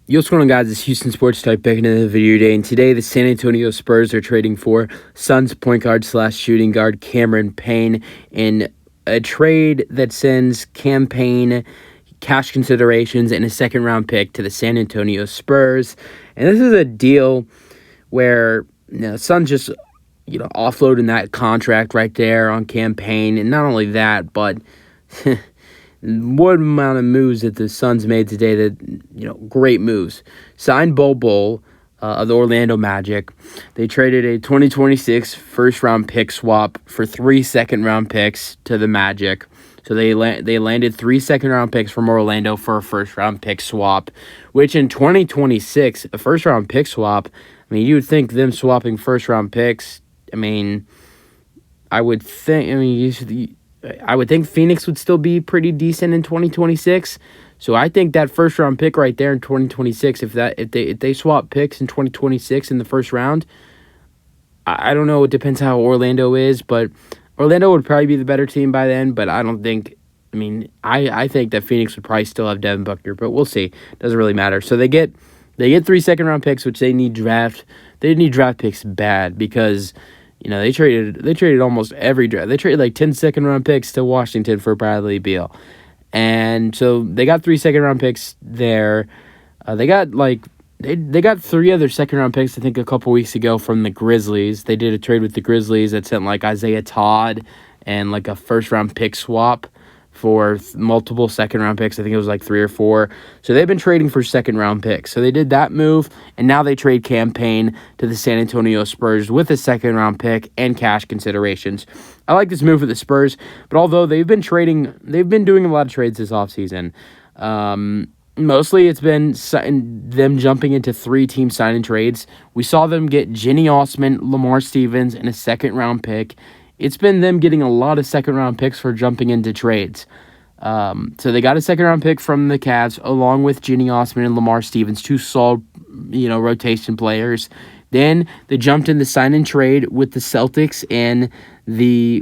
Yo, what's going on, guys? It's Houston Sports Type back into the video today, and today the San Antonio Spurs are trading for Suns point guard / shooting guard Cameron Payne in a trade that sends Payne cash considerations and a second-round pick to the San Antonio Spurs. And this is a deal where Suns just offloading that contract right there on Payne, and not only that, but what amount of moves that the Suns made today that, great moves. Signed Bol of the Orlando Magic. They traded a 2026 first-round pick swap for 3 second-round picks to the Magic. So they landed 3 second-round picks from Orlando for a first-round pick swap, which in 2026, a first-round pick swap, you would think them swapping first-round picks, I would think Phoenix would still be pretty decent in 2026. So I think that first round pick right there in 2026, if they swap picks in 2026 in the first round, I don't know. It depends how Orlando is, but Orlando would probably be the better team by then. But I don't think. I think that Phoenix would probably still have Devin Booker, but we'll see. Doesn't really matter. So they get 3 second round picks, which they need draft. They need draft picks bad because they traded almost every draft. They traded like 10 second-round picks to Washington for Bradley Beal. And so they got 3 second-round picks there. They got 3 other second-round picks, I think, a couple weeks ago from the Grizzlies. They did a trade with the Grizzlies that sent Isaiah Todd and a first-round pick swap for multiple second-round picks. I think it was 3 or 4. So they've been trading for second-round picks. So they did that move, and now they trade Payne to the San Antonio Spurs with a second-round pick and cash considerations. I like this move for the Spurs, but although they've been doing a lot of trades this offseason. Mostly it's been them jumping into 3-team signing trades. We saw them get Jenny Osman, Lamar Stevens, and a second-round pick. It's been them getting a lot of second-round picks for jumping into trades. So they got a second-round pick from the Cavs, along with Jenny Osman and Lamar Stevens, 2 solid, rotation players. Then they jumped in the sign-and trade with the Celtics and the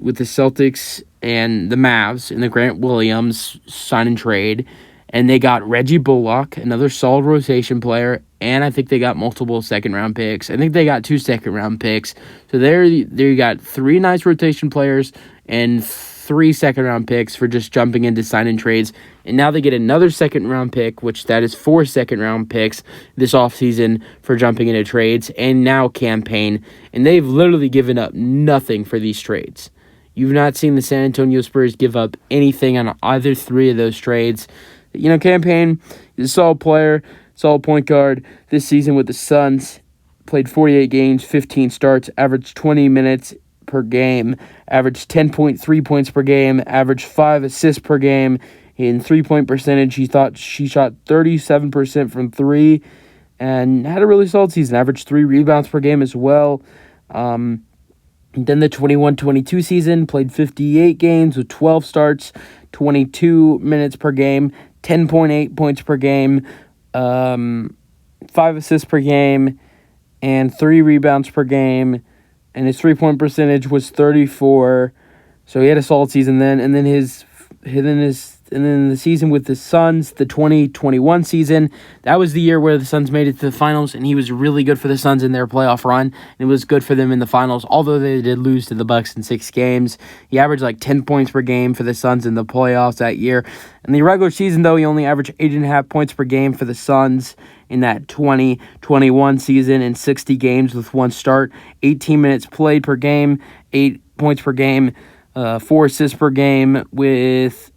Mavs in the Grant Williams sign-and trade. And they got Reggie Bullock, another solid rotation player, and I think they got multiple second-round picks. I think they got 2 second-round picks. So there you got 3 nice rotation players and 3 second-round picks for just jumping into sign-in trades. And now they get another second-round pick, which that is 4 second-round picks this offseason for jumping into trades, and now Payne. And they've literally given up nothing for these trades. You've not seen the San Antonio Spurs give up anything on either 3 of those trades. Payne is a solid player, solid point guard. This season with the Suns, played 48 games, 15 starts, averaged 20 minutes per game, averaged 10.3 points per game, averaged 5 assists per game. In 3-point percentage, she shot 37% from 3 and had a really solid season, averaged 3 rebounds per game as well. Then the 21-22 season, played 58 games with 12 starts, 22 minutes per game, 10.8 points per game, 5 assists per game, and 3 rebounds per game. And his 3-point percentage was 34. So he had a solid season then. And then the season with the Suns, the 2021 season, that was the year where the Suns made it to the finals, and he was really good for the Suns in their playoff run. And it was good for them in the finals, although they did lose to the Bucks in 6 games. He averaged 10 points per game for the Suns in the playoffs that year. In the regular season, though, he only averaged 8.5 points per game for the Suns in that 2021 season in 60 games with 1 start, 18 minutes played per game, 8 points per game, 4 assists per game with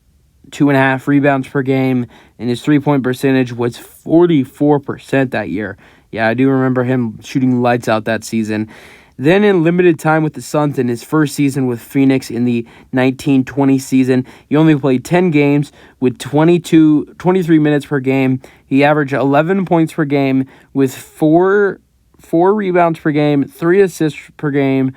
2.5 rebounds per game, and his 3-point percentage was 44% that year. Yeah, I do remember him shooting lights out that season. Then in limited time with the Suns in his first season with Phoenix in the 19-20 season, he only played 10 games with 23 minutes per game. He averaged 11 points per game with 4 rebounds per game, 3 assists per game,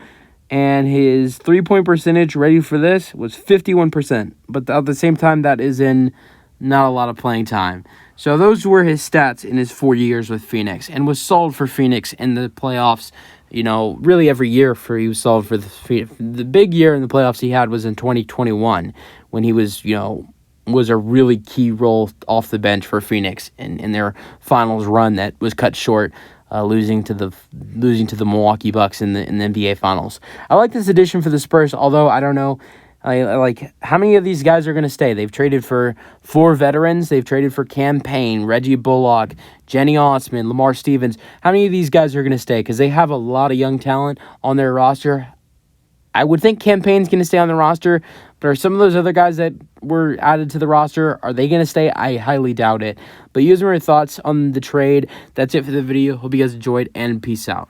and his 3-point percentage, ready for this, was 51%. But at the same time, that is in not a lot of playing time. So those were his stats in his 4 years with Phoenix, and was solid for Phoenix in the playoffs. Really every year he was solid for the big year in the playoffs he had was in 2021 when he was, was a really key role off the bench for Phoenix in their finals run that was cut short, losing to the Milwaukee Bucks in the NBA Finals. I like this addition for the Spurs, although I don't know. I like how many of these guys are going to stay. They've traded for 4 veterans. They've traded for Payne, Reggie Bullock, Jenny Osman, Lamar Stevens. How many of these guys are going to stay? Because they have a lot of young talent on their roster. I would think Payne's going to stay on the roster, but are some of those other guys that were added to the roster, are they going to stay? I highly doubt it. But using your thoughts on the trade, that's it for the video. Hope you guys enjoyed, and peace out.